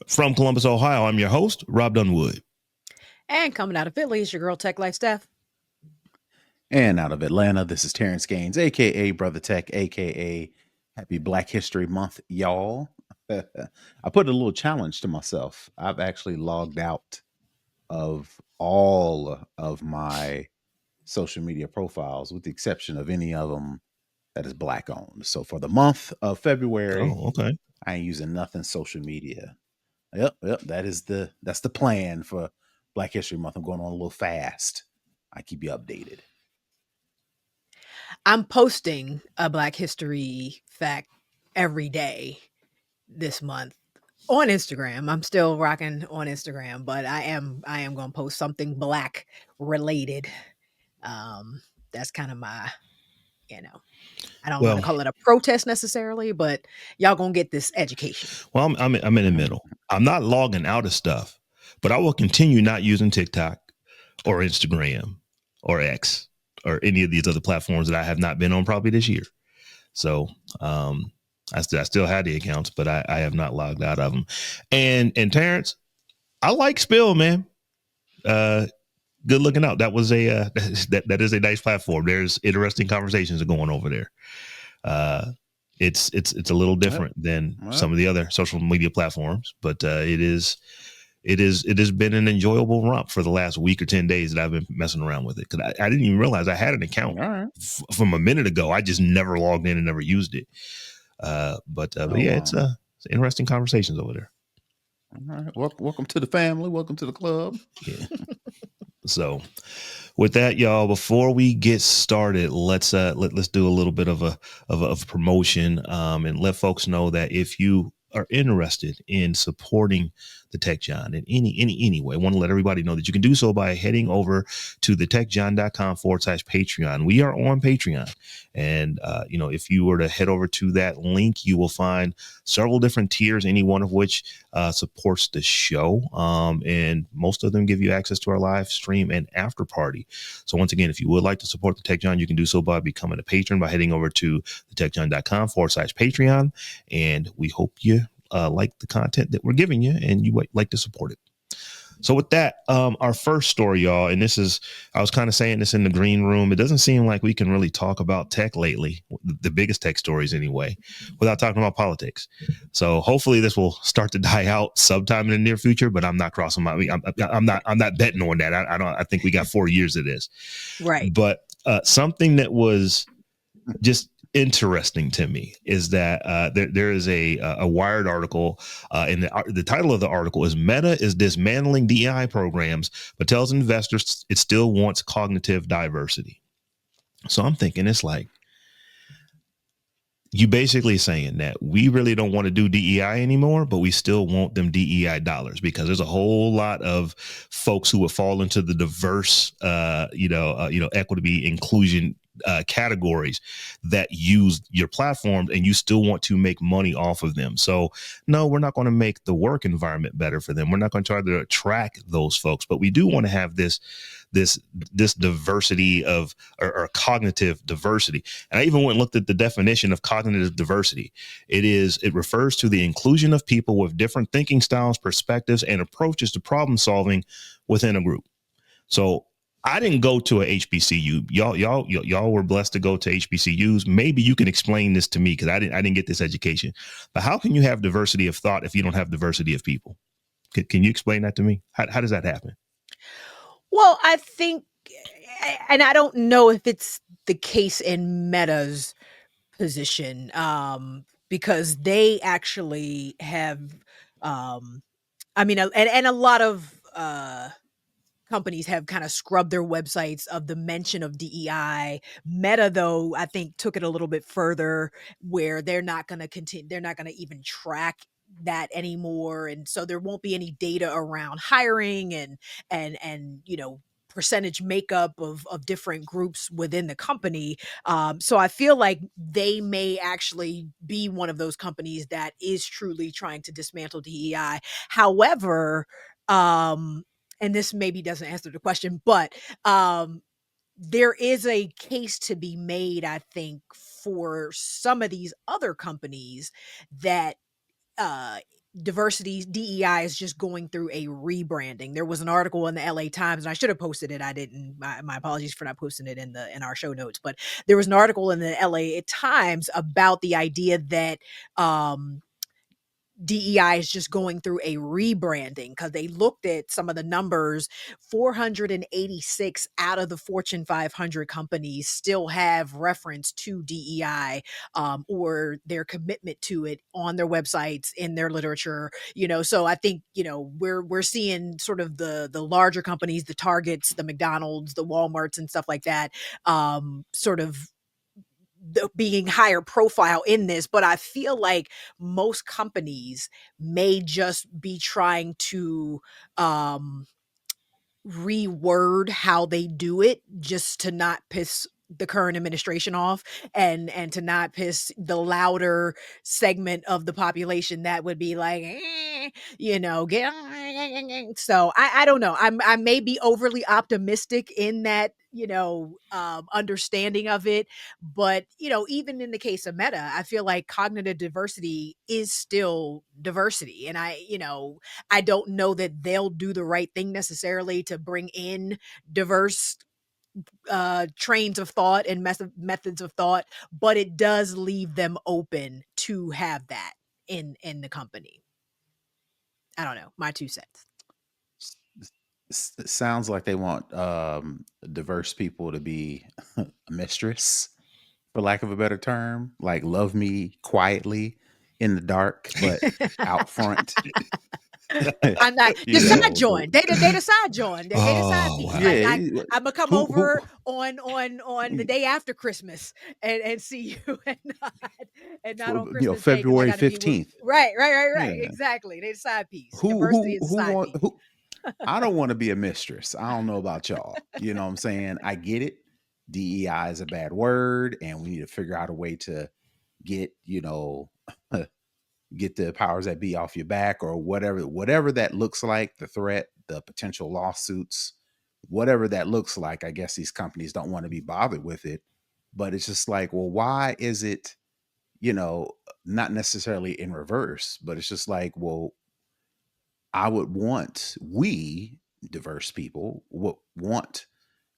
From Columbus, Ohio, I'm your host, Robb Dunewood. And coming out of Philly, it's your girl Tech Life Steph. And out of Atlanta, this is Terrance Gaines, aka Brother Tech, aka Happy Black History Month, y'all. I put a little challenge to myself. I've actually logged out of all of my social media profiles, with the exception of any of them that is black owned. So for the month of February, Oh, okay. I ain't using nothing social media. Yep. That's the plan for Black History Month. I'm going on a little fast. I keep you updated. I'm posting a Black History fact every day this month on Instagram. I'm still rocking on Instagram, but I am going to post something Black related. That's kind of my, I don't want to Well, call it a protest necessarily, but y'all gonna get this education. well, I'm in the middle. I'm not logging out of stuff, but I will continue not using TikTok or Instagram or X or any of these other platforms that I have not been on probably this year. So I still had the accounts, but I have not logged out of them. And Terrance, I like Spill, man. Good looking out. That was a that is a nice platform. There's interesting conversations going over there. It's a little different than some of the other social media platforms, but it has been an enjoyable romp for the last week or 10 days that I've been messing around with it. Cause I didn't even realize I had an account from a minute ago. I just never logged in and never used it. But yeah, it's interesting conversations over there. All right. Welcome to the family. Welcome to the club. Yeah. So with that, y'all, before we get started, let's do a little bit of a promotion and let folks know that if you are interested in supporting the Tech Jawn in any way, I want to let everybody know that you can do so by heading over to thetechjawn.com/Patreon. We are on Patreon. And, if you were to head over to that link, you will find several different tiers, any one of which supports the show. And most of them give you access to our live stream and after party. So once again, if you would like to support the Tech Jawn, you can do so by becoming a patron by heading over to thetechjawn.com/Patreon. And we hope you like the content that we're giving you and you like to support it. So with that, our first story, y'all, and I was kind of saying this in the green room. It doesn't seem like we can really talk about tech lately, the biggest tech stories anyway, without talking about politics. So hopefully this will start to die out sometime in the near future, but I'm not crossing I'm not betting on that. I think we got 4 years of this. Right. But something that was just interesting to me is that there is a Wired article, and the title of the article is Meta is dismantling D.E.I. programs, but tells investors it still wants cognitive diversity. So I'm thinking it's like, you basically saying that we really don't want to do DEI anymore, but we still want them DEI dollars because there's a whole lot of folks who would fall into the diverse, equity, inclusion categories that use your platform, and you still want to make money off of them. So no, we're not going to make the work environment better for them. We're not going to try to attract those folks, but we do want to have this diversity of or cognitive diversity. And I even went and looked at the definition of cognitive diversity. It refers to the inclusion of people with different thinking styles, perspectives, and approaches to problem solving within a group. So I didn't go to a HBCU. Y'all were blessed to go to HBCUs. Maybe you can explain this to me because I didn't get this education. But how can you have diversity of thought if you don't have diversity of people? Can you explain that to me? How does that happen? Well, I think, and I don't know if it's the case in Meta's position, because they actually have, and a lot of companies have kind of scrubbed their websites of the mention of DEI. Meta, though, I think took it a little bit further, where they're not going to continue. They're not going to even track that anymore, and so there won't be any data around hiring and percentage makeup of different groups within the company. So I feel like they may actually be one of those companies that is truly trying to dismantle DEI. However, and this maybe doesn't answer the question, but there is a case to be made, I think, for some of these other companies that diversity, DEI is just going through a rebranding. There was an article in the LA Times, and I should have posted it. I didn't. My apologies for not posting it in our show notes. But there was an article in the LA Times about the idea that DEI is just going through a rebranding because they looked at some of the numbers. 486 out of the Fortune 500 companies still have reference to DEI or their commitment to it on their websites, in their literature. So I think we're seeing sort of the larger companies, the Targets, the McDonald's, the Walmarts, and stuff like that, sort of being higher profile in this. But I feel like most companies may just be trying to reword how they do it just to not piss the current administration off, and to not piss the louder segment of the population that would be like, get. So I don't know. I may be overly optimistic in that understanding of it, but even in the case of Meta, I feel like cognitive diversity is still diversity, and I don't know that they'll do the right thing necessarily to bring in diverse trains of thought and methods of thought, but it does leave them open to have that in the company. I don't know, my 2 cents. It sounds like they want diverse people to be a mistress, for lack of a better term, like love me quietly in the dark, but out front. I'm not You decide know, Jawn. They decide Jawn. They decide Oh, piece. wow. yeah. I'm gonna come Who over on the day after Christmas and see you, and not on Christmas Day because I February got to be with. 15th. Right. Yeah. Exactly. They decide piece. Who Diversity is a who side want piece. who I don't want to be a mistress. I don't know about y'all. You know what I'm saying? I get it. DEI is a bad word, and we need to figure out a way to get, get the powers that be off your back, or whatever that looks like, the threat, the potential lawsuits, whatever that looks like. I guess these companies don't want to be bothered with it, but it's just like, well, why is it, not necessarily in reverse, but it's just like, well, we diverse people would want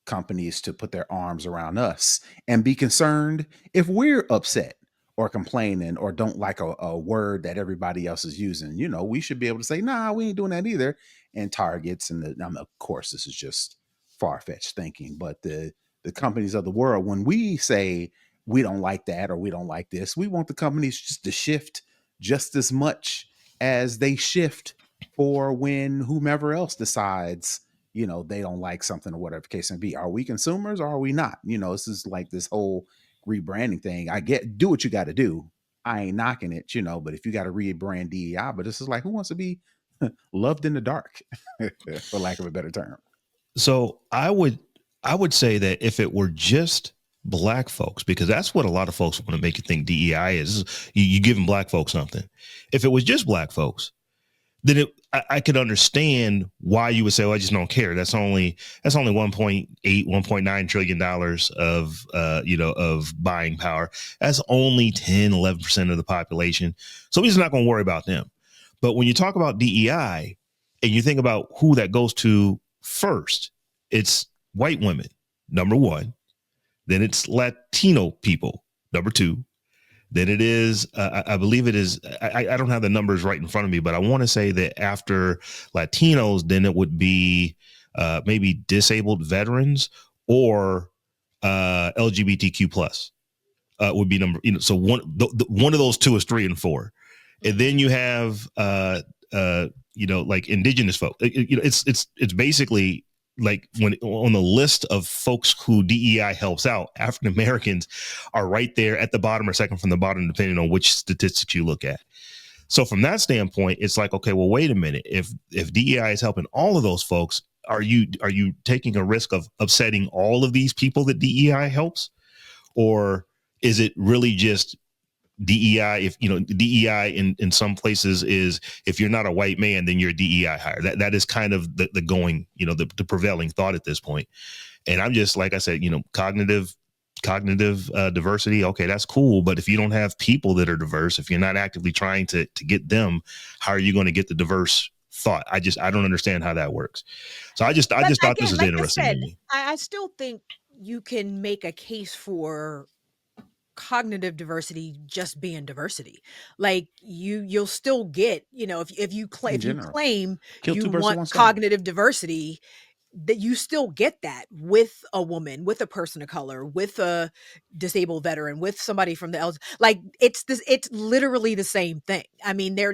companies to put their arms around us and be concerned if we're upset or complaining or don't like a word that everybody else is using. We should be able to say, nah, we ain't doing that either. And Targets of course, this is just far-fetched thinking, but the companies of the world, when we say we don't like that or we don't like this, we want the companies just to shift just as much as they shift for when whomever else decides they don't like something or whatever the case may be. Are we consumers or are we not? This is like this whole rebranding thing. I get, do what you got to do. I ain't knocking it, but if you got to rebrand DEI, but this is like, who wants to be loved in the dark, for lack of a better term? So I would say that if it were just black folks, because that's what a lot of folks want to make you think DEI is, you giving black folks something. If it was just black folks, then I could understand why you would say, well, I just don't care. That's only 1.8, $1.9 trillion of buying power. That's only 10, 11% of the population. So we're just not going to worry about them. But when you talk about DEI and you think about who that goes to first, it's white women, number one. Then it's Latino people, number two. Then it is, I believe it is, I don't have the numbers right in front of me, but I want to say that after Latinos, then it would be maybe disabled veterans or LGBTQ plus would be number, so one of those two is 3 and 4. And then you have, like indigenous folk. It's basically like when on the list of folks who DEI helps out, African Americans are right there at the bottom or second from the bottom, depending on which statistics you look at. So from that standpoint, it's like, okay, well, wait a minute. If DEI is helping all of those folks, are you taking a risk of upsetting all of these people that DEI helps? Or is it really just DEI? If DEI in some places is, if you're not a white man, then you're a DEI hire. That is kind of the going, the prevailing thought at this point. And I'm just, like I said, cognitive cognitive diversity, okay, that's cool. But if you don't have people that are diverse, if you're not actively trying to get them, how are you going to get the diverse thought? I don't understand how that works. So I just thought this was like I interesting said, to me. I still think you can make a case for cognitive diversity just being diversity. Like you'll still get, if you In if you general, claim kill you two birds with want one stone. cognitive diversity, that you still get that with a woman, with a person of color, with a disabled veteran, with somebody from the like it's literally the same thing. I mean, I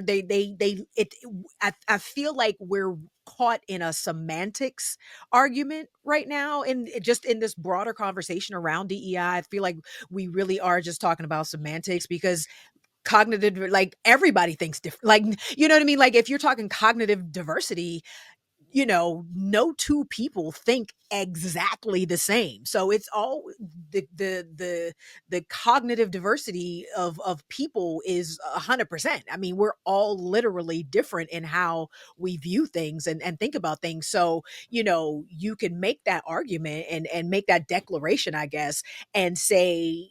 feel like we're caught in a semantics argument right now, and just in this broader conversation around DEI. I feel like we really are just talking about semantics, because cognitive, like, everybody thinks different, like, you know what I mean? Like, if you're talking cognitive diversity, no two people think exactly the same. So it's all the cognitive diversity of people is 100%. I mean, we're all literally different in how we view things and think about things. So, you can make that argument and make that declaration, I guess, and say,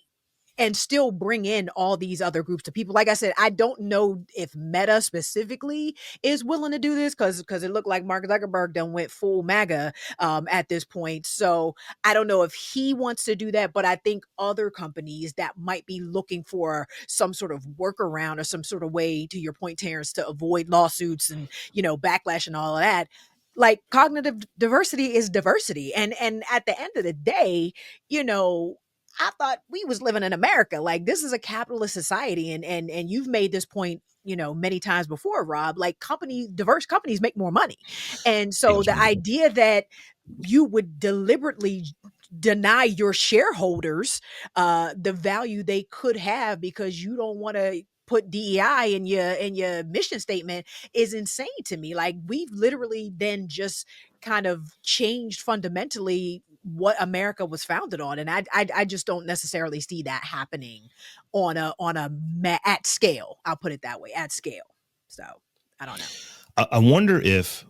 and still bring in all these other groups of people. Like I said, I don't know if Meta specifically is willing to do this, because it looked like Mark Zuckerberg done went full MAGA at this point. So I don't know if he wants to do that, but I think other companies that might be looking for some sort of workaround or some sort of way, to your point, Terrance, to avoid lawsuits and backlash and all of that. Like, cognitive diversity is diversity, and at the end of the day, you know I thought we was living in America. Like, this is a capitalist society, and you've made this point, many times before, Rob. Like, diverse companies make more money. And so Yes, the ma'am. idea that you would deliberately deny your shareholders the value they could have because you don't want to put DEI in your mission statement is insane to me. Like, we've literally then just kind of changed fundamentally what America was founded on, and I just don't necessarily see that happening at scale. I'll put it that way, at scale. So I don't know. I wonder if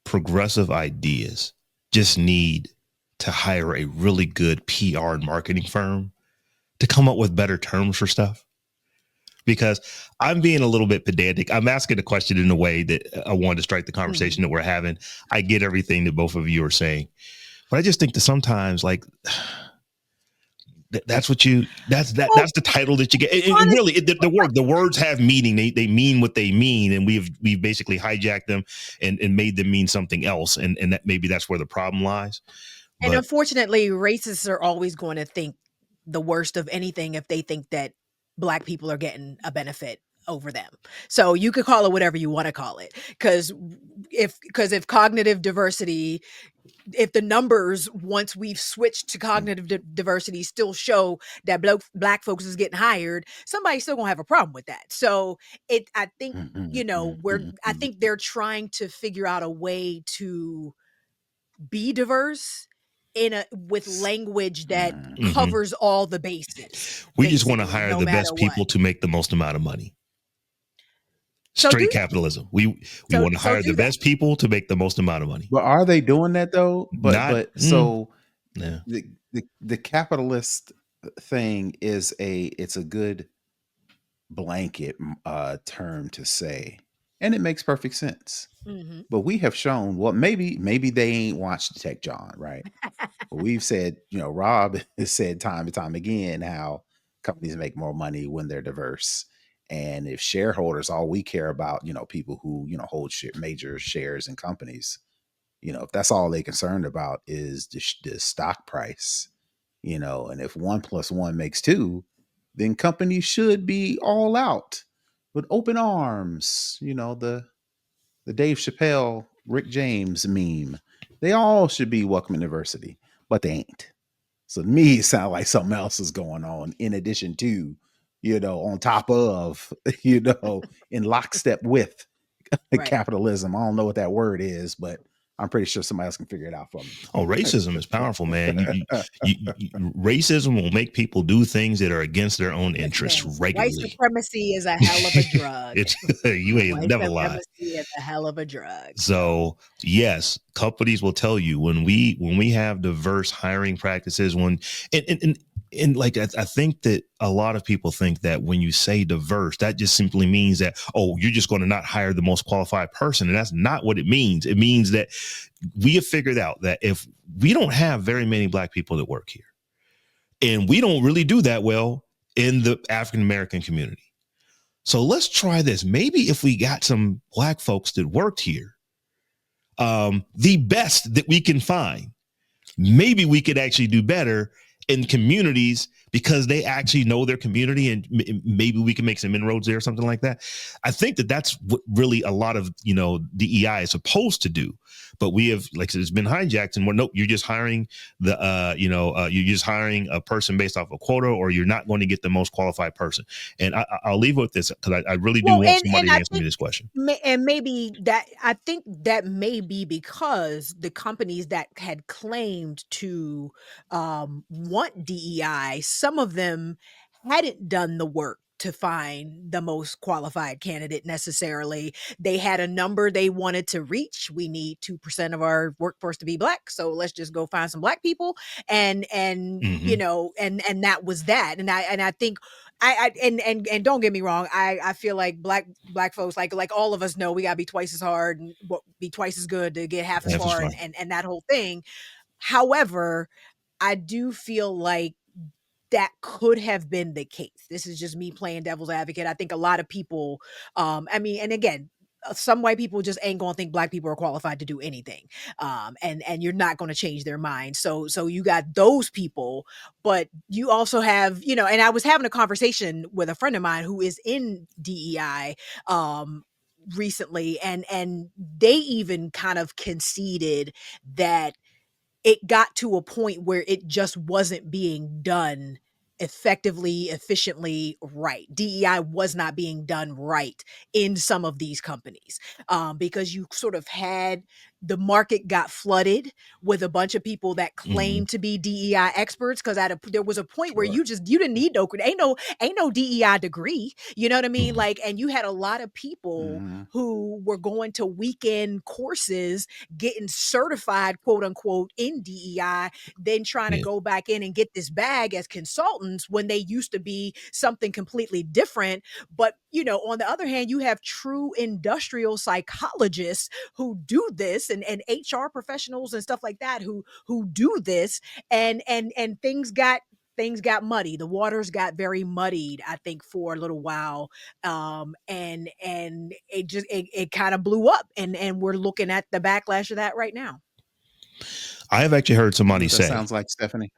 progressive ideas just need to hire a really good PR and marketing firm to come up with better terms for stuff. Because I'm being a little bit pedantic. I'm asking a question in a way that I wanted to strike the conversation that we're having. I get everything that both of you are saying, but I just think that sometimes, like, that's the title that you get. And really, the words have meaning. They mean what they mean, and we've basically hijacked them and made them mean something else. And that maybe that's where the problem lies. And But unfortunately, racists are always going to think the worst of anything if they think that Black people are getting a benefit over them. So you could call it whatever you want to call it, because if cognitive diversity, if the numbers, once we've switched to cognitive diversity, still show that Black folks is getting hired, somebody's still gonna have a problem with that. So I think, I think they're trying to figure out a way to be diverse with language that covers all the bases. we just want to Basically, hire no the matter best what. people to make the most amount of money. So Straight do capitalism. We want to hire the best people to make the most amount of money. But are they doing that though? So yeah. the capitalist thing is it's a good blanket term to say, and it makes perfect sense. But we have shown, well, maybe they ain't watched Tech Jawn, right? But we've said, Robb has said time and time again how companies make more money when they're diverse. And if shareholders, all we care about, people who, hold major shares in companies, if that's all they're concerned about is the stock price, and if 1+1 makes 2, then companies should be all out with open arms, the Dave Chappelle, Rick James meme. They all should be welcoming diversity, but they ain't. So to me, it sounds like something else is going on in addition to, on top of, in lockstep with right. capitalism. I don't know what that word is, but I'm pretty sure somebody else can figure it out for me. Oh, racism is powerful, man. Racism will make people do things that are against their own interests Listen, white regularly. supremacy is a hell of a drug. You ain't White never lied. supremacy is a hell of a drug. So yes, companies will tell you when we have diverse hiring practices, and like I think that a lot of people think that when you say diverse, that just simply means that, oh, you're just going to not hire the most qualified person. And that's not what it means. It means that we have figured out that if we don't have very many Black people that work here, and we don't really do that well in the African American community. So let's try this. Maybe if we got some Black folks that worked here, the best that we can find, maybe we could actually do better in communities because they actually know their community, and maybe we can make some inroads there or something like that. I think that that's what really a lot of, DEI is supposed to do. But we have, like I said, it's been hijacked, and nope, you're just hiring you're just hiring a person based off a quota, or you're not going to get the most qualified person. And I'll leave it with this because I really do want somebody to answer me this question. And maybe that, I think that may be because the companies that had claimed to want DEI, some of them hadn't done the work to find the most qualified candidate necessarily. They had a number they wanted to reach. We need 2% of our workforce to be Black, so let's just go find some Black people, and Mm-hmm. that was that. And I think and don't get me wrong, I feel like black folks, like all of us know, we gotta be twice as hard and be twice as good to get half as far, and that whole thing. However, I do feel like that could have been the case. This is just me playing devil's advocate. I think a lot of people, and again, some white people just ain't gonna think Black people are qualified to do anything, and you're not gonna change their mind. So you got those people, but you also have, and I was having a conversation with a friend of mine who is in DEI recently, and they even kind of conceded that it got to a point where it just wasn't being done effectively, efficiently, right. DEI was not being done right in some of these companies, because you sort of had, the market got flooded with a bunch of people that claimed to be DEI experts, because there was a point where you didn't need ain't no DEI degree, you know what I mean? Like, and you had a lot of people who were going to weekend courses, getting certified, quote unquote, in DEI, then trying to go back in and get this bag as consultants when they used to be something completely different. But, on the other hand, you have true industrial psychologists who do this, and HR professionals and stuff like that who do this, and things got muddy. The waters got very muddied, I think, for a little while. And it kind of blew up, and we're looking at the backlash of that right now. I have actually heard somebody say, sounds like, Stephanie.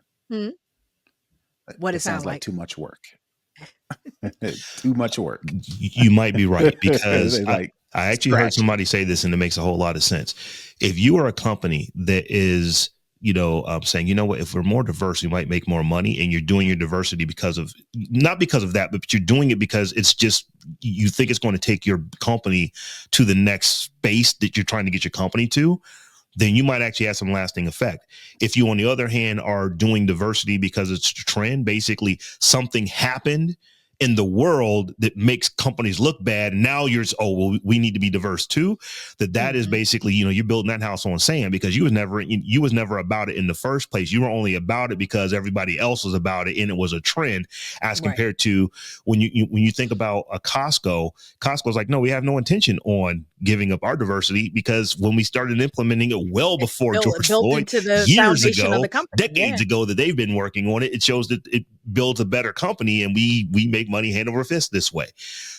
What it sounds like? Too much work. Too much work. You might be right, because like, I actually heard somebody say this, and it makes a whole lot of sense. If you are a company that is, saying, what, if we're more diverse, we might make more money, and you're doing your diversity not because of that, but you're doing it because it's just, you think it's going to take your company to the next space that you're trying to get your company to, then you might actually have some lasting effect. If you, on the other hand, are doing diversity because it's a trend, basically something happened in the world that makes companies look bad, and now you're, we need to be diverse too. That is basically, you're building that house on sand, because you was never about it in the first place. You were only about it because everybody else was about it, and it was a trend. As compared to when you think about a Costco's like, no, we have no intention on giving up our diversity, because when we started implementing it well before George Floyd, years ago, decades ago, that they've been working on it, it shows that it builds a better company, and we make money hand over fist this way.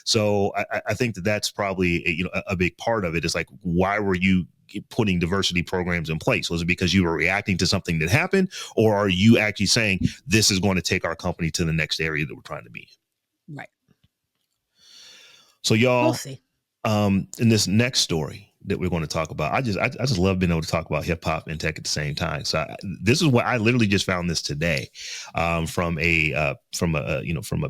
So I think that's probably a big part of it. Is like, why were you putting diversity programs in place? Was it because you were reacting to something that happened, or are you actually saying this is going to take our company to the next area that we're trying to be in? Right. So y'all, we'll see. In this next story, that we're going to talk about. I just love being able to talk about hip hop and tech at the same time. So this is what I literally just found this today, from a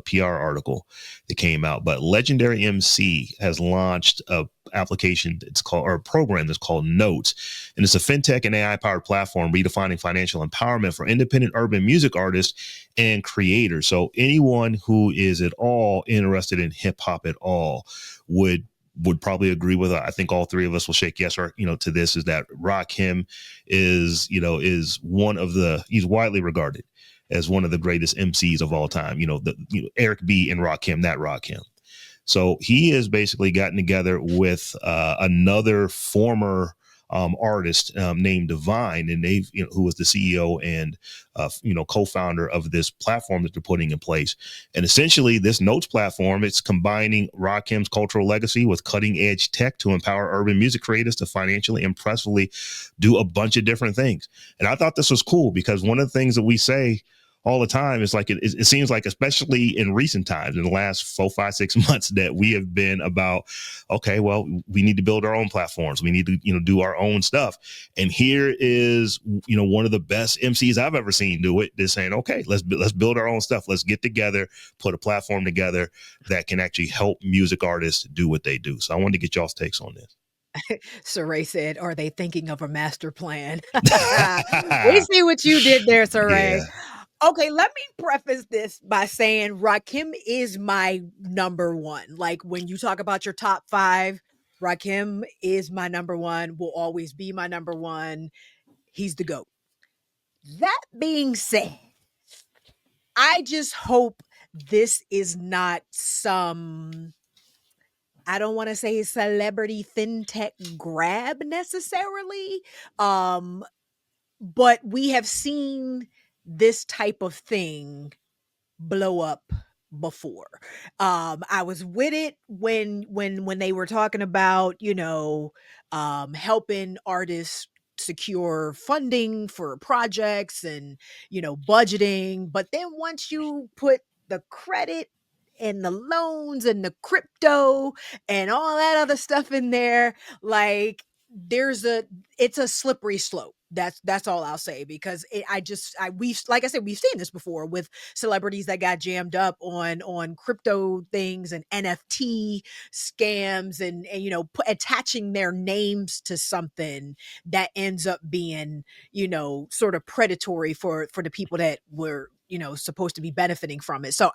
PR article that came out. But Legendary MC has launched a application that's called, or a program that's called Notes, and it's a fintech and AI powered platform redefining financial empowerment for independent urban music artists and creators. So anyone who is at all interested in hip hop at all would probably agree with it. I think all three of us will shake yes or to this, is that Rakim is he's widely regarded as one of the greatest MCs of all time. Eric B and Rakim, that Rakim. So he has basically gotten together with another former artist named Divine, and who was the CEO and co-founder of this platform that they're putting in place. And essentially, this Notes platform, it's combining Rakim's cultural legacy with cutting edge tech to empower urban music creators to financially impressively do a bunch of different things. And I thought this was cool because one of the things that we say all the time is like it seems like, especially in recent times, in the last 4, 5, 6 months, that we have been about, okay, well, we need to build our own platforms. We need to do our own stuff. And here is one of the best MCs I've ever seen do it. They're saying, okay, let's build our own stuff. Let's get together, put a platform together that can actually help music artists do what they do. So I wanted to get y'all's takes on this. Saray said, are they thinking of a master plan? We see what you did there, Saray. Yeah. Okay, let me preface this by saying Rakim is my number one. Like, when you talk about your top 5, Rakim is my number one, will always be my number one. He's the GOAT. That being said, I just hope this is not some, I don't want to say celebrity fintech grab necessarily. But we have seen this type of thing blow up before. I was with it when they were talking about, helping artists secure funding for projects and, budgeting. But then once you put the credit and the loans and the crypto and all that other stuff in there, like, it's a slippery slope. That's all I'll say, because we've, like I said, we've seen this before with celebrities that got jammed up on crypto things and NFT scams, and attaching their names to something that ends up being sort of predatory for the people that were supposed to be benefiting from it. So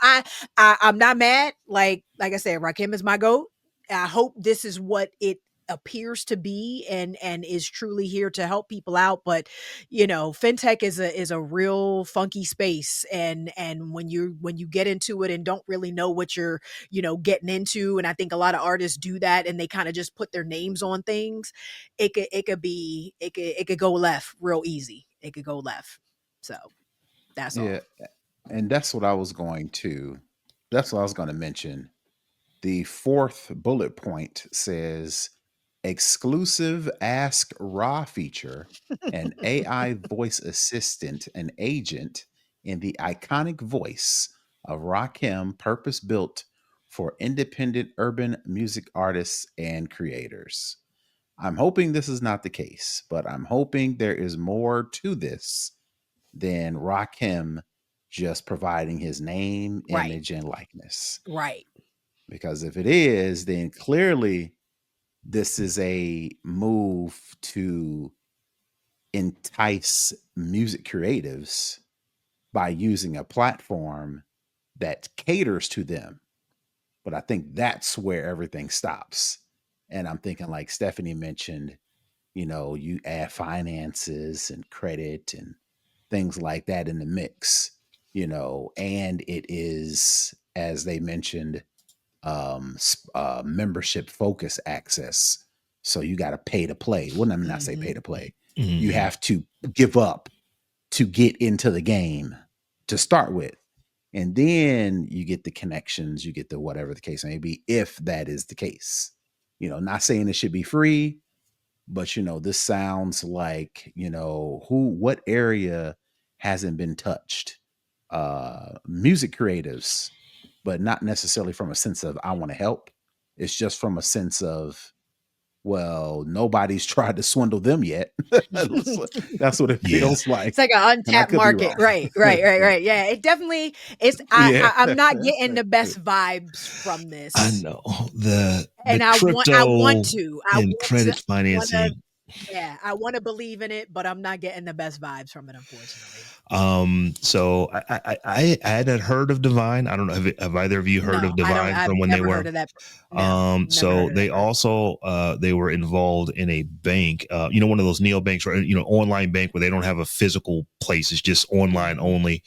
I'm not mad. Like I said, Rakim is my GOAT. I hope this is what it appears to be, and is truly here to help people out. But fintech is a real funky space, and when you get into it and don't really know what you're getting into, and I think a lot of artists do that, and they kind of just put their names on things, it could go left real easy. It could go left. So that's all. Yeah, and that's what I was going to mention. The 4th bullet point says exclusive Ask Raw feature, an AI voice assistant and agent in the iconic voice of Rakim, purpose built for independent urban music artists and creators. I'm hoping this is not the case, but I'm hoping there is more to this than Rakim just providing his name, Right. image, and likeness. Right. Because if it is, then clearly this is a move to entice music creatives by using a platform that caters to them. But I think that's where everything stops. And I'm thinking, like Stephanie mentioned, you add finances and credit and things like that in the mix, and it is, as they mentioned, membership focus access. So you got to pay to play. Well, let me not say pay to play. Mm-hmm. You have to give up to get into the game to start with. And then you get the connections, you get the whatever the case may be, if that is the case. Not saying it should be free, but this sounds like, what area hasn't been touched? Music creatives, but not necessarily from a sense of I want to help. It's just from a sense of well, nobody's tried to swindle them yet. That's what it Yeah. feels like. It's like an And I untapped could be market. wrong. Right. Yeah, it definitely is. Yeah. I'm not getting the best vibes from this. I know the And I want crypto to. and credit I want to. financing. Yeah, I want to believe in it, but I'm not getting the best vibes from it, unfortunately. So I hadn't heard of Divine. I don't know. Have either of you heard No, of I don't. Divine I've from when they never were? heard of that. No, never So heard of they that person. also they were involved in a bank, one of those neobanks, or online bank where they don't have a physical place; it's just online only.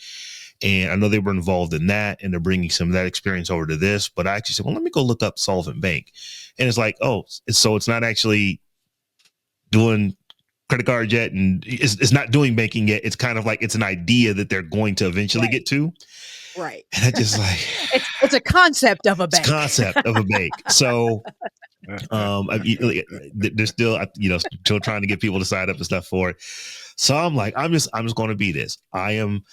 And I know they were involved in that, and they're bringing some of that experience over to this. But I actually said, well, let me go look up Solvent Bank, and it's like, oh, so it's not actually doing credit cards yet, and it's not doing banking yet. It's kind of like it's an idea that they're going to eventually get to. Right. And I just like it's a concept of a bank. Concept of a bank. So they're still still trying to get people to sign up and stuff for it. So I'm like, I'm just going to be this. I am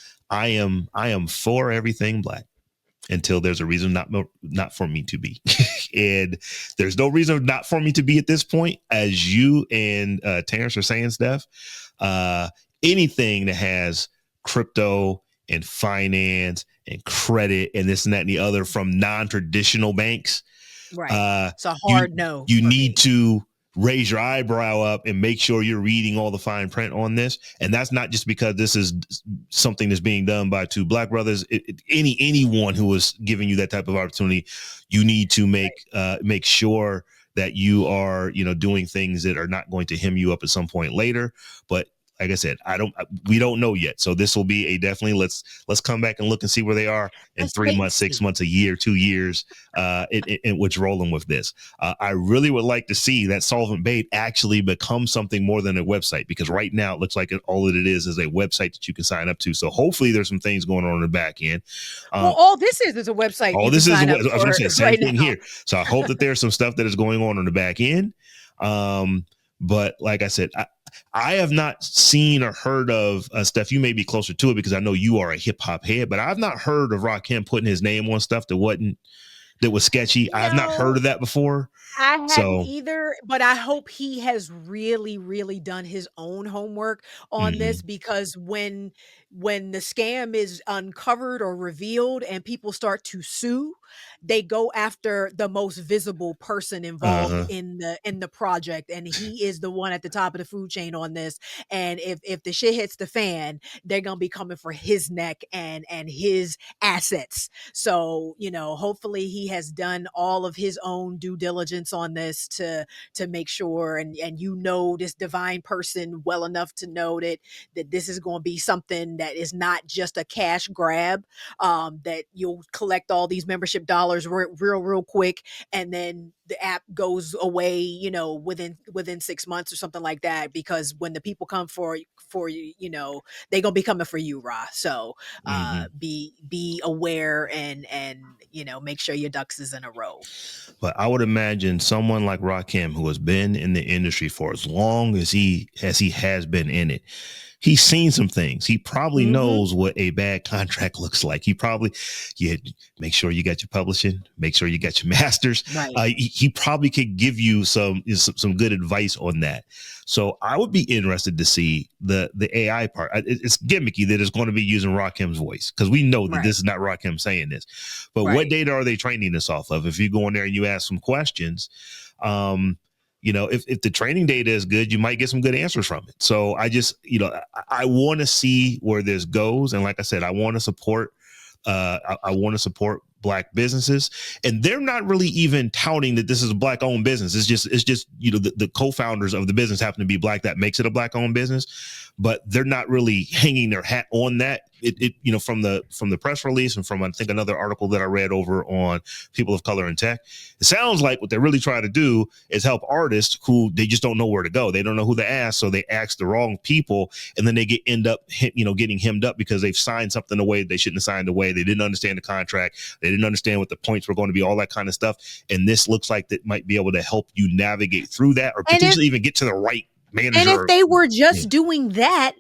for everything black until there's a reason not for me to be. And there's no reason not for me to be at this point, as you and Terrance are saying, Steph. Anything that has crypto and finance and credit and this and that and the other from non-traditional banks, right? It's a hard no. You need to raise your eyebrow up and make sure you're reading all the fine print on this. And that's not just because this is something that's being done by two black brothers. Anyone who is giving you that type of opportunity, you need to make sure that you are, doing things that are not going to hem you up at some point later. But like I said, we don't know yet. So this will be a definitely let's come back and look and see where they are in 3 months, 6 months, a year, 2 years, in which rolling with this. I really would like to see that Solvent Bait actually become something more than a website, because right now it looks like all that it is a website that you can sign up to. So hopefully there's some things going on in the back end. Well, all this is a website. All this is I was going to say same right thing now. Here. So I hope that there's some stuff that is going on in the back end. But like I said, I have not seen or heard of Steph. You may be closer to it because I know you are a hip hop head, but I've not heard of Rakim putting his name on stuff that was sketchy. I have not heard of that before. I hadn't either, but I hope he has really, really done his own homework on this, because when the scam is uncovered or revealed and people start to sue, they go after the most visible person involved in the project, and he is the one at the top of the food chain on this. And if the shit hits the fan, they're gonna be coming for his neck and his assets. So hopefully he has done all of his own due diligence on this to make sure, and this divine person well enough to know that this is going to be something that is not just a cash grab, that you'll collect all these membership dollars real quick, and then the app goes away, within 6 months or something like that. Because when the people come for you, they're gonna be coming for you, Ra. So be aware and make sure your ducks is in a row. But I would imagine someone like Rakim, who has been in the industry for as long as he has been in it, he's seen some things. He probably knows what a bad contract looks like. He probably, make sure you got your publishing, make sure you got your masters. Right. He probably could give you some good advice on that. So I would be interested to see the AI part. It's gimmicky that it's going to be using Rakim's voice, because we know that this is not Rakim saying this. But what data are they training this off of? If you go in there and you ask some questions, if the training data is good, you might get some good answers from it. So I just, I want to see where this goes. And like I said, I want to support Black businesses, and they're not really even touting that this is a Black owned business. It's just, the co-founders of the business happen to be Black. That makes it a Black owned business, but they're not really hanging their hat on that. From the press release and from, I think, another article that I read over on People of Color in Tech, it sounds like what they're really trying to do is help artists who they just don't know where to go. They don't know who to ask, so they ask the wrong people, and then they end up getting hemmed up because they've signed something away they shouldn't have signed away. They didn't understand the contract. They didn't understand what the points were going to be, all that kind of stuff. And this looks like that might be able to help you navigate through that, or potentially even get to the right manager. And if they were just doing that,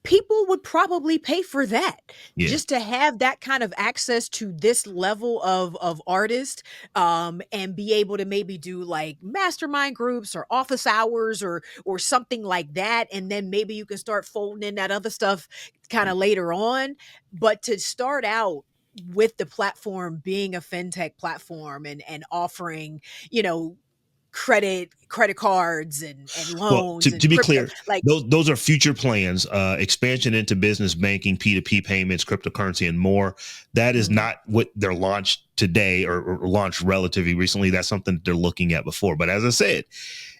people would probably pay for that, Yeah. just to have that kind of access to this level of artist, and be able to maybe do like mastermind groups or office hours or something like that, and then maybe you can start folding in that other stuff kind of later on. But to start out with the platform being a fintech platform and offering, you know, credit cards and Well, loans to and be crypto, clear, like, those are future plans, expansion into business banking, P2P payments, cryptocurrency, and more. That is mhm. not what they're launched today or launched relatively recently. That's something that they're looking at before. But as I said,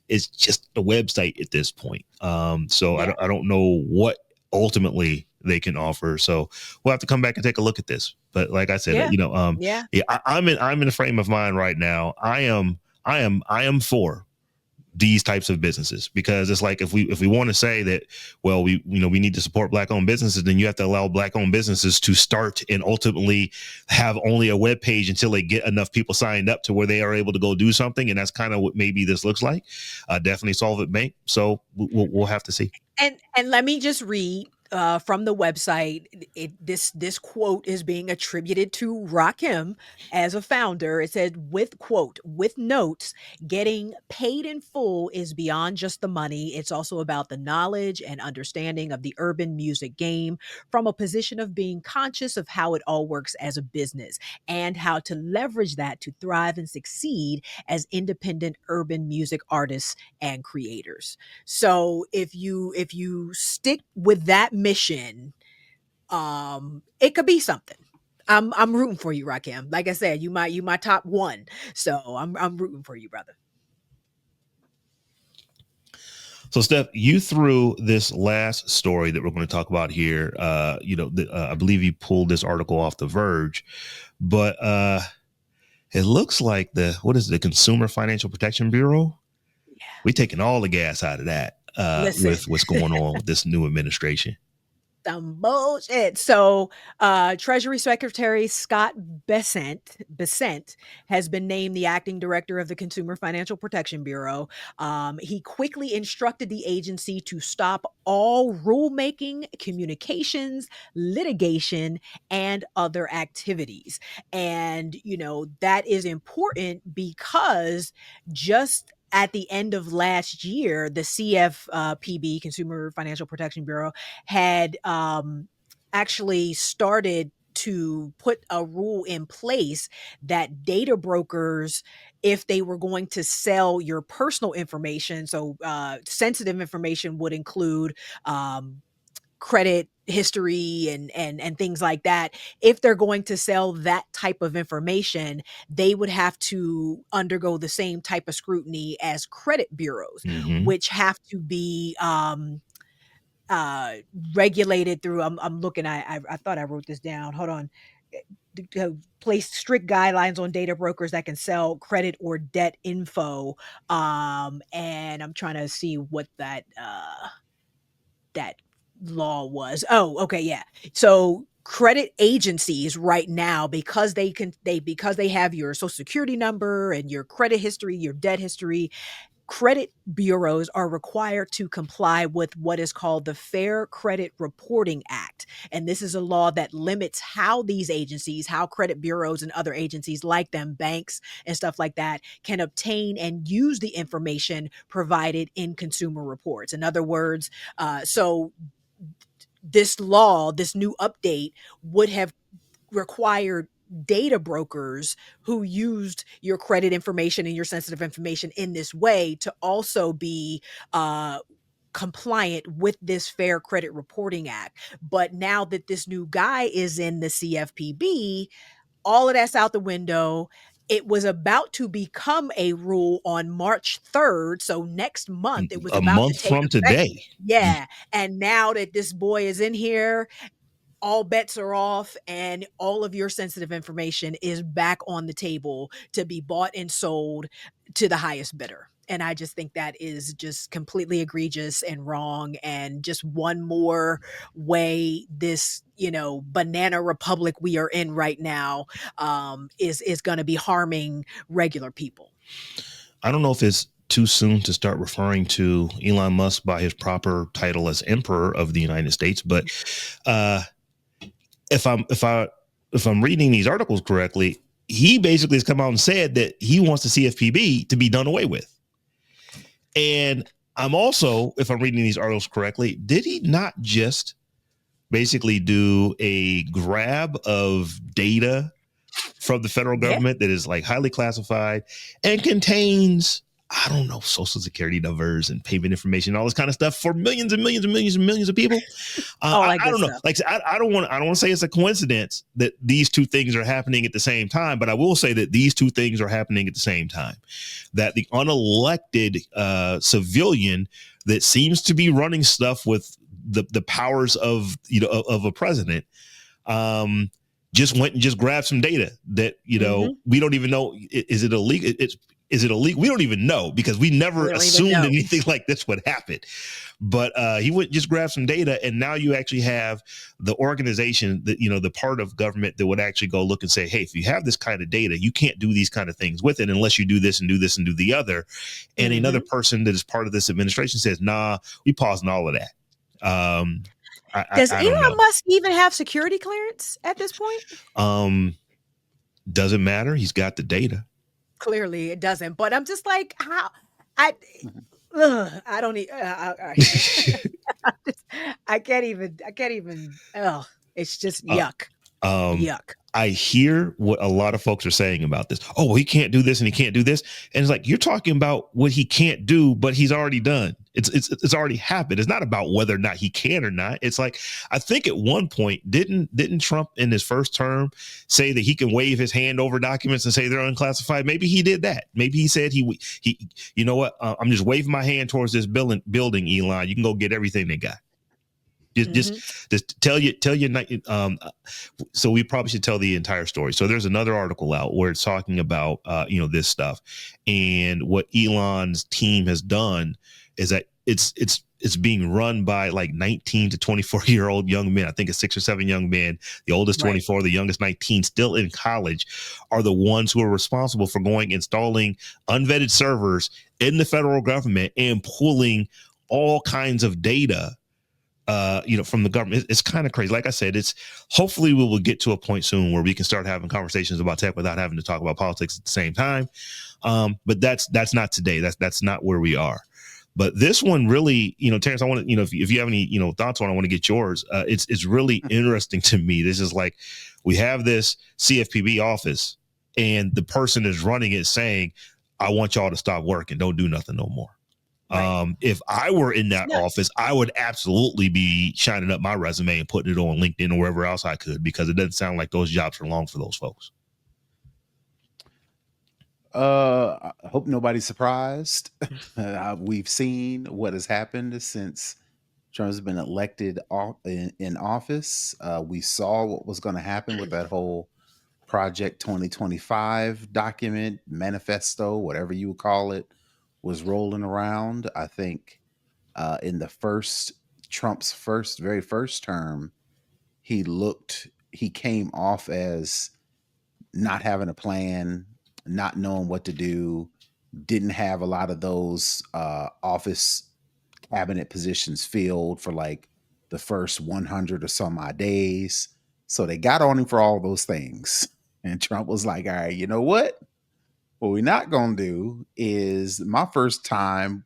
it's just a website at this point. So Yeah. I don't know what ultimately they can offer. So we'll have to come back and take a look at this. But like I said, Yeah. you know, Yeah. yeah, I'm in a frame of mind right now. I am for these types of businesses, because it's like, if we want to say that, well, we need to support black owned businesses, then you have to allow black owned businesses to start and ultimately have only a web page until they get enough people signed up to where they are able to go do something. And that's kind of what maybe this looks like. Definitely Solvent Bank. So we'll have to see. And let me just read from the website. This quote is being attributed to Rakim as a founder. It said, with quote, with notes, getting paid in full is beyond just the money. It's also about the knowledge and understanding of the urban music game from a position of being conscious of how it all works as a business and how to leverage that to thrive and succeed as independent urban music artists and creators. So if you stick with that mission, it could be something. I'm rooting for you, Rakim. Like I said, you my top one. So I'm rooting for you, brother. So, Steph, you threw this last story that we're going to talk about here. I believe you pulled this article off The Verge, but it looks like the Consumer Financial Protection Bureau. We're taking all the gas out of that with Listen, what's going on with this new administration. some bullshit. So, Treasury Secretary Scott Bessent has been named the acting director of the Consumer Financial Protection Bureau. He quickly instructed the agency to stop all rulemaking, communications, litigation, and other activities. And, that is important because just at the end of last year, the CFPB, Consumer Financial Protection Bureau, had actually started to put a rule in place that data brokers, if they were going to sell your personal information, so sensitive information would include credit history and things like that. If they're going to sell that type of information, they would have to undergo the same type of scrutiny as credit bureaus, Mm-hmm. which have to be uh regulated through. I'm looking. I thought I wrote this down. Hold on. Place strict guidelines on data brokers that can sell credit or debt info. And I'm trying to see what that law was. Oh, okay, yeah. So credit agencies right now, because they have your social security number and your credit history, your debt history, credit bureaus are required to comply with what is called the Fair Credit Reporting Act. And this is a law that limits how these agencies, how credit bureaus and other agencies like them, banks and stuff like that, can obtain and use the information provided in consumer reports. In other words, so this law, this new update, would have required data brokers who used your credit information and your sensitive information in this way to also be compliant with this Fair Credit Reporting Act. But now that this new guy is in the CFPB, all of that's out the window. It was about to become a rule on March 3rd. So next month, it was A about to month take from effect. today. Yeah. And now that this boy is in here, all bets are off and all of your sensitive information is back on the table to be bought and sold to the highest bidder. And I just think that is just completely egregious and wrong, and just one more way this, banana republic we are in right now, is going to be harming regular people. I don't know if it's too soon to start referring to Elon Musk by his proper title as Emperor of the United States, but if I'm reading these articles correctly, he basically has come out and said that he wants the CFPB to be done away with. And I'm also, if I'm reading these articles correctly, did he not just basically do a grab of data from the federal government that is like highly classified and contains, I don't know, social security numbers and payment information, all this kind of stuff for millions and millions and millions and millions of people? I don't know. Like, I don't want to say it's a coincidence that these two things are happening at the same time, but I will say that these two things are happening at the same time. That the unelected civilian that seems to be running stuff with the powers of of a president just went and just grabbed some data that we don't even know. Is it illegal? Is it illegal? We don't even know, because we never assumed anything like this would happen. But he would just grab some data, and now you actually have the organization that, the part of government that would actually go look and say, hey, if you have this kind of data, you can't do these kind of things with it unless you do this and do this and do the other. And another person that is part of this administration says, nah, we pausing all of that. Does Elon Musk even have security clearance at this point? Doesn't matter. He's got the data. Clearly it doesn't, but I'm just like, how I don't need I can't even it's just yuck. Yuck. I hear what a lot of folks are saying about this. Oh, well, he can't do this and he can't do this. And it's like, you're talking about what he can't do, but he's already done. It's already happened. It's not about whether or not he can or not. It's like, I think at one point, didn't Trump in his first term say that he can wave his hand over documents and say they're unclassified? Maybe he did that. Maybe he said he you know what? I'm just waving my hand towards this building, Elon. You can go get everything they got. Just tell you. So we probably should tell the entire story. So there's another article out where it's talking about this stuff, and what Elon's team has done is that it's being run by like 19 to 24-year-old young men. I think it's 6 or 7 young men. The oldest 24, right. The youngest 19, still in college, are the ones who are responsible for installing unvetted servers in the federal government and pulling all kinds of data from the government. It's kind of crazy. Like I said, hopefully we will get to a point soon where we can start having conversations about tech without having to talk about politics at the same time. But that's not today. That's not where we are. But this one really, Terrance, I want to, if you have any, thoughts on it, I want to get yours. It's really interesting to me. This is like, we have this CFPB office and the person is running it saying, I want y'all to stop working. Don't do nothing no more. Right. If I were in that office, I would absolutely be shining up my resume and putting it on LinkedIn or wherever else I could, because it doesn't sound like those jobs are long for those folks. I hope nobody's surprised. We've seen what has happened since Trump's been elected in office. We saw what was going to happen with that whole Project 2025 document, manifesto, whatever you would call it, was rolling around. I think in Trump's very first term, he came off as not having a plan, not knowing what to do, didn't have a lot of those office cabinet positions filled for like the first 100 or some odd days. So they got on him for all those things. And Trump was like, all right, you know what? What we're not going to do is my first however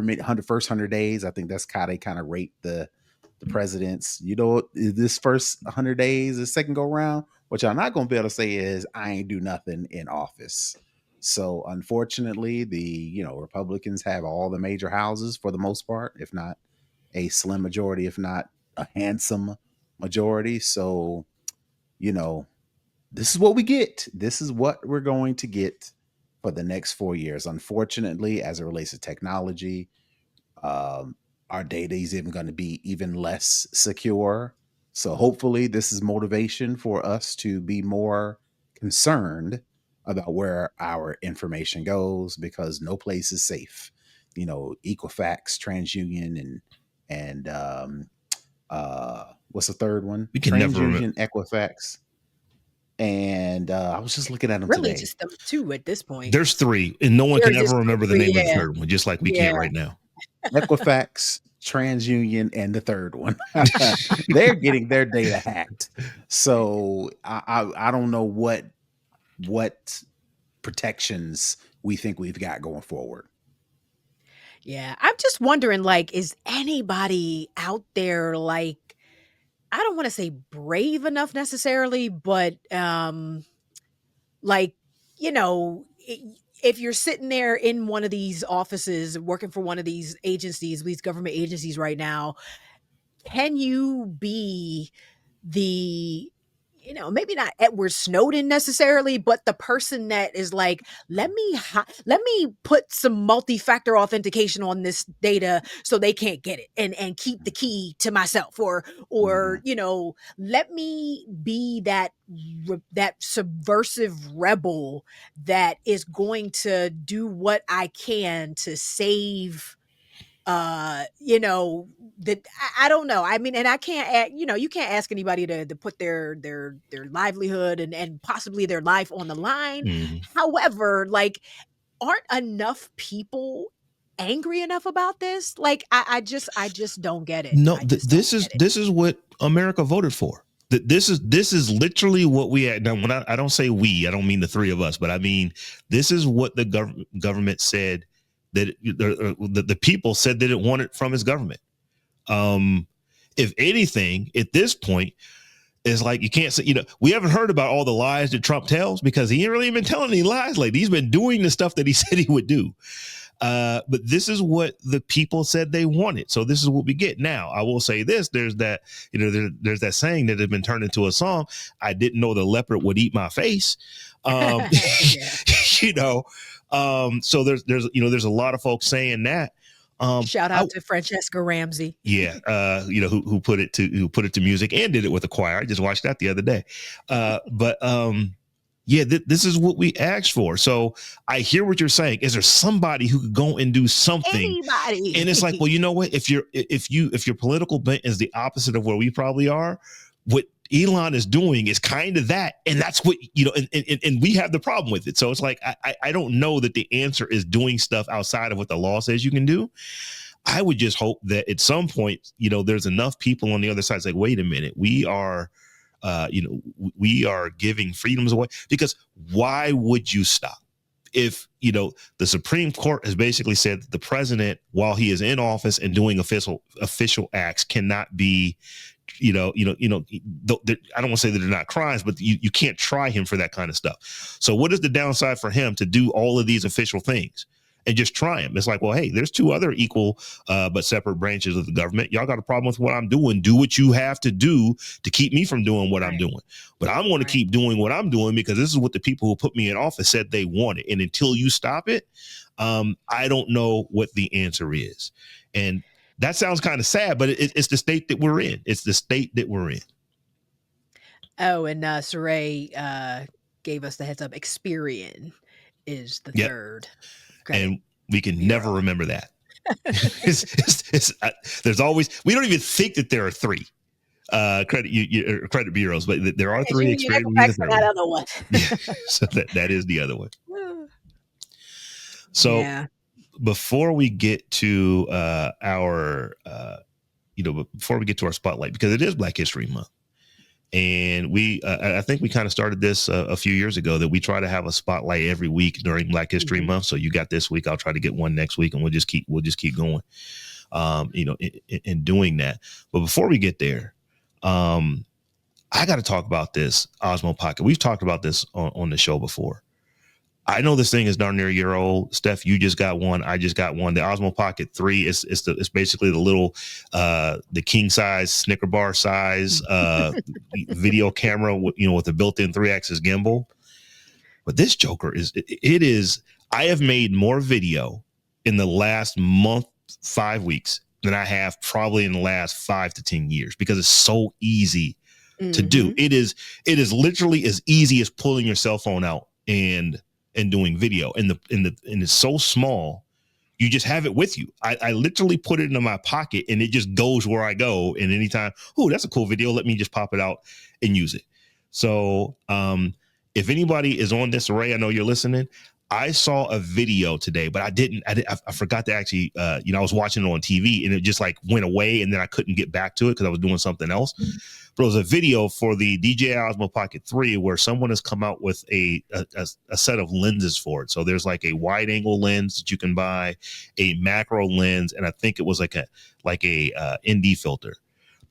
many first 100 days, I think that's how they kind of rate the presidents. This first 100 days, the second go round, what y'all not going to be able to say is I ain't do nothing in office. So unfortunately, the Republicans have all the major houses for the most part, if not a slim majority, if not a handsome majority. So, this is what we get. This is what we're going to get for the next 4 years. Unfortunately, as it relates to technology, our data is even going to be even less secure. So hopefully this is motivation for us to be more concerned about where our information goes, because no place is safe. Equifax, TransUnion, and what's the third one? We can never TransUnion, Equifax, And I was just looking at them Really today. just them 2 at this point. There's 3, and no one can There's ever just the remember the 3, name of the yeah. third one, just like we Yeah. can't right now. Equifax, TransUnion, and the third one. They're getting their data hacked. So I don't know what protections we think we've got going forward. Yeah, I'm just wondering, like, is anybody out there, like, I don't wanna say brave enough necessarily, but, like, you know, if you're sitting there in one of these offices, working for one of these agencies, these government agencies right now, can you be the maybe not Edward Snowden necessarily, but the person that is like, let me put some multi-factor authentication on this data so they can't get it and keep the key to myself, or let me be that subversive rebel that is going to do what I can to save that I don't know. I mean, and I can't you can't ask anybody to put their livelihood and possibly their life on the line. Mhm. However, like, aren't enough people angry enough about this? Like, I just don't get it. No, I just don't get it. this is what America voted for. This is literally what we had. Now, when I don't say we, I don't mean the 3 of us, but I mean this is what the government said that the people said that it wanted from its government. If anything, at this point, it's like you can't say, we haven't heard about all the lies that Trump tells because he ain't really been telling any lies lately. He's been doing the stuff that he said he would do. But this is what the people said they wanted. So this is what we get. Now, I will say this. There's that, there's that saying that has been turned into a song. I didn't know the leopard would eat my face. Yeah. So there's a lot of folks saying that. Shout out to Francesca Ramsey. Yeah, who put it to music and did it with a choir. I just watched that the other day. This is what we asked for. So I hear what you're saying. Is there somebody who could go and do something? Anybody. And it's like, well, you know what? If your political bent is the opposite of where we probably are, what Elon is doing is kind of that, and that's what and we have the problem with it. So it's like I don't know that the answer is doing stuff outside of what the law says you can do. I would just hope that at some point, there's enough people on the other side that's like, wait a minute, we are giving freedoms away, because why would you stop? If the Supreme Court has basically said that the president, while he is in office and doing official acts, cannot be, I don't want to say that they're not crimes, but you can't try him for that kind of stuff. So what is the downside for him to do all of these official things and just try him? It's like, well, hey, there's 2 other equal but separate branches of the government. Y'all got a problem with what I'm doing. Do what you have to do to keep me from doing what I'm doing. But I'm going to keep doing what I'm doing because this is what the people who put me in office said they wanted. And until you stop it, I don't know what the answer is. And that sounds kind of sad, but it's the state that we're in. It's the state that we're in. Oh, and Saray gave us the heads up. Experian is the third. Okay. And we can never remember that. There's always, we don't even think that there are 3 credit bureaus, but there are 3. That other one. So that is the other one. So before we get to our spotlight, because it is Black History Month, and I think we kind of started this a few years ago, that we try to have a spotlight every week during Black History Month. So you got this week, I'll try to get one next week, and we'll just keep going, in doing that. But before we get there, I got to talk about this Osmo Pocket. We've talked about this on the show before. I know this thing is darn near a year old. Steph, you just got one. I just got one. The Osmo Pocket 3 is basically the little the king size Snicker bar size video camera with a built-in 3-axis gimbal. But this joker is I have made more video in the last month, 5 weeks, than I have probably in the last 5 to 10 years, because it's so easy to do. It is literally as easy as pulling your cell phone out and doing video, and it's so small, you just have it with you. I literally put it in my pocket and it just goes where I go. And anytime, oh, that's a cool video, let me just pop it out and use it. So if anybody is on this array, I know you're listening. I saw a video today, but I forgot to actually, I was watching it on TV and it just like went away and then I couldn't get back to it because I was doing something else. But it was a video for the DJI Osmo Pocket 3 where someone has come out with a set of lenses for it. So there's like a wide angle lens that you can buy, a macro lens, and I think it was like a ND filter.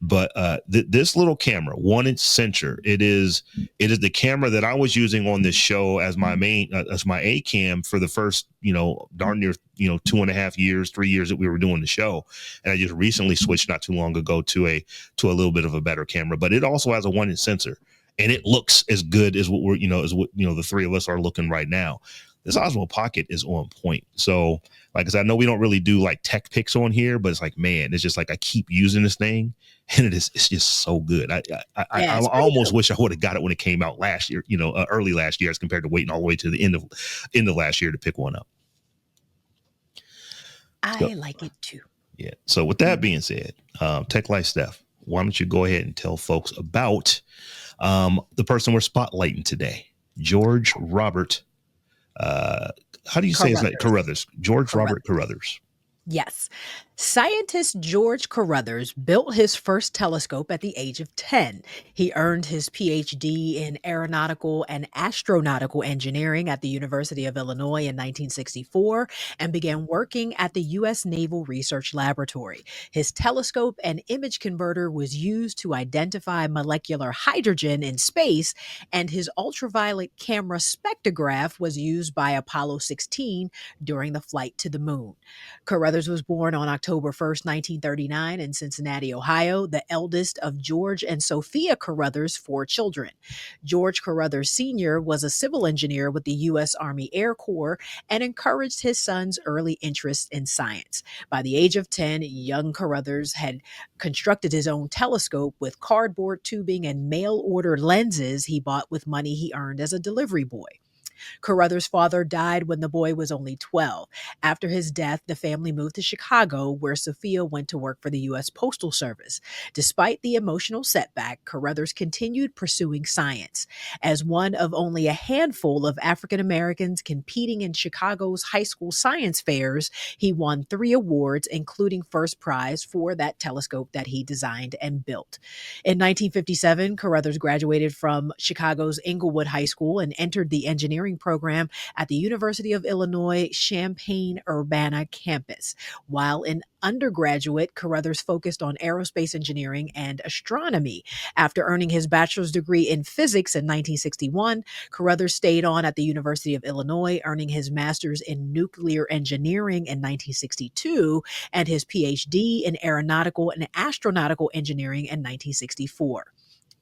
But this little camera, 1-inch sensor, it is the camera that I was using on this show as my main as my A cam for the first darn near 2.5 years, 3 years that we were doing the show, and I just recently switched not too long ago to a little bit of a better camera. But it also has a 1-inch sensor, and it looks as good as what the three of us are looking right now. This Osmo Pocket is on point. So, like I said, I know we don't really do like tech picks on here, but it's like, man, it's just like I keep using this thing, and it's just so good. I almost wish I would have got it when it came out last year, early last year, as compared to waiting all the way to the end of last year to pick one up. I like it too. Yeah. So with that being said, Tech Life Steph, why don't you go ahead and tell folks about the person we're spotlighting today, George Robert. How do you say his name? Carruthers. George Robert Carruthers. Yes. Scientist George Carruthers built his first telescope at the age of 10. He earned his PhD in aeronautical and astronautical engineering at the University of Illinois in 1964 and began working at the U.S. Naval Research Laboratory. His telescope and image converter was used to identify molecular hydrogen in space, and his ultraviolet camera spectrograph was used by Apollo 16 during the flight to the moon. Carruthers was born on October 1st, 1939 in Cincinnati, Ohio, the eldest of George and Sophia Carruthers' 4 children. George Carruthers Sr. was a civil engineer with the U.S. Army Air Corps and encouraged his son's early interest in science. By the age of 10, young Carruthers had constructed his own telescope with cardboard tubing and mail-order lenses he bought with money he earned as a delivery boy. Carruthers' father died when the boy was only 12. After his death, the family moved to Chicago, where Sophia went to work for the U.S. Postal Service. Despite the emotional setback, Carruthers continued pursuing science. As one of only a handful of African Americans competing in Chicago's high school science fairs, he won 3 awards, including first prize for that telescope that he designed and built. In 1957, Carruthers graduated from Chicago's Englewood High School and entered the engineering program at the University of Illinois Champaign-Urbana campus. While an undergraduate, Carruthers focused on aerospace engineering and astronomy. After earning his bachelor's degree in physics in 1961, Carruthers stayed on at the University of Illinois, earning his master's in nuclear engineering in 1962 and his PhD in aeronautical and astronautical engineering in 1964.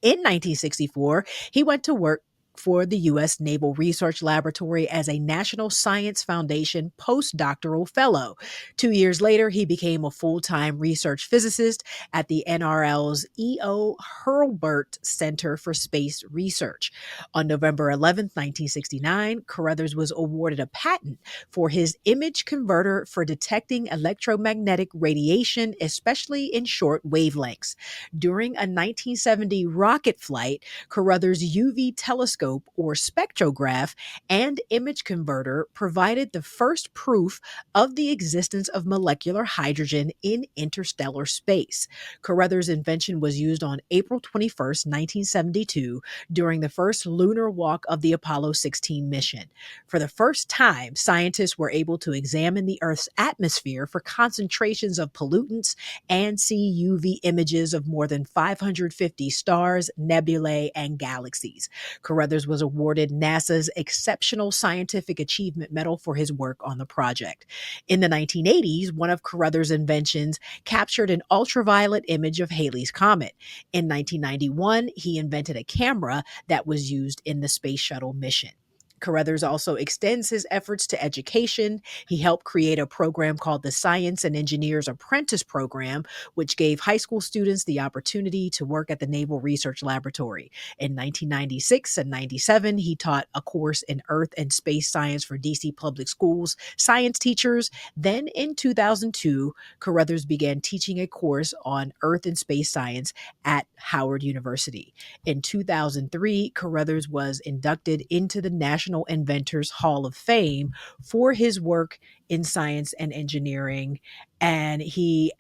In 1964, he went to work for the U.S. Naval Research Laboratory as a National Science Foundation postdoctoral fellow. 2 years later, he became a full-time research physicist at the NRL's E.O. Hurlburt Center for Space Research. On November 11, 1969, Carruthers was awarded a patent for his image converter for detecting electromagnetic radiation, especially in short wavelengths. During a 1970 rocket flight, Carruthers' UV telescope or spectrograph and image converter provided the first proof of the existence of molecular hydrogen in interstellar space. Carruthers' invention was used on April 21st, 1972, during the first lunar walk of the Apollo 16 mission. For the first time, scientists were able to examine the Earth's atmosphere for concentrations of pollutants and see UV images of more than 550 stars, nebulae, and galaxies. Carruthers was awarded NASA's Exceptional Scientific Achievement Medal for his work on the project. In the 1980s, one of Carruthers' inventions captured an ultraviolet image of Halley's Comet. In 1991, he invented a camera that was used in the Space Shuttle mission. Carruthers also extends his efforts to education. He helped create a program called the Science and Engineers Apprentice Program, which gave high school students the opportunity to work at the Naval Research Laboratory. In 1996 and 97, he taught a course in Earth and Space Science for DC Public Schools science teachers. Then in 2002, Carruthers began teaching a course on Earth and Space Science at Howard University. In 2003, Carruthers was inducted into the National Inventors Hall of Fame for his work in science and engineering, and he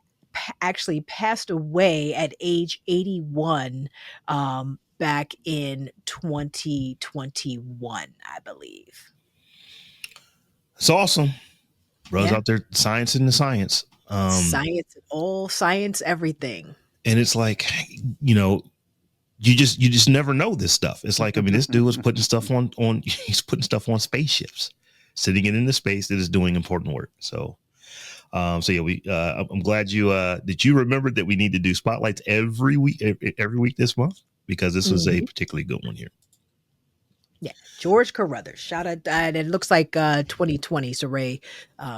actually passed away at age 81 back in 2021, I believe. It's awesome. Bro's Yeah. out there science in the science. Science, all science, everything. And it's like, you know, you just never know this stuff. It's like, I mean, this dude was putting stuff on he's putting stuff on spaceships, sitting it into space that is doing important work. So yeah, I'm glad you that you remembered that we need to do spotlights every week this month, because this was a particularly good one here. Yeah, George Carruthers. Shout out, and it looks like 2020. So Ray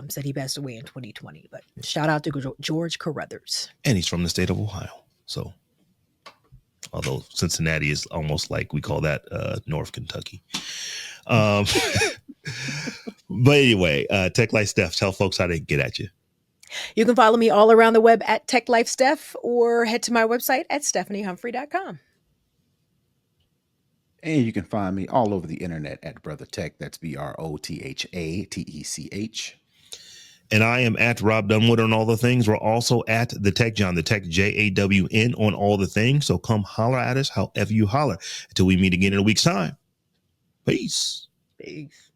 said he passed away in 2020, but shout out to George Carruthers. And he's from the state of Ohio. So, although Cincinnati is almost like we call that North Kentucky. But anyway, Tech Life Steph, tell folks how they can get at you. You can follow me all around the web at Tech Life Steph, or head to my website at stephaniehumphrey.com. And you can find me all over the internet at Brother Tech. That's BROTHATECH. And I am at Robb Dunewood on all the things. We're also at the Tech Jawn, the Tech JAWN on all the things. So come holler at us however you holler. Until we meet again in a week's time. Peace. Peace.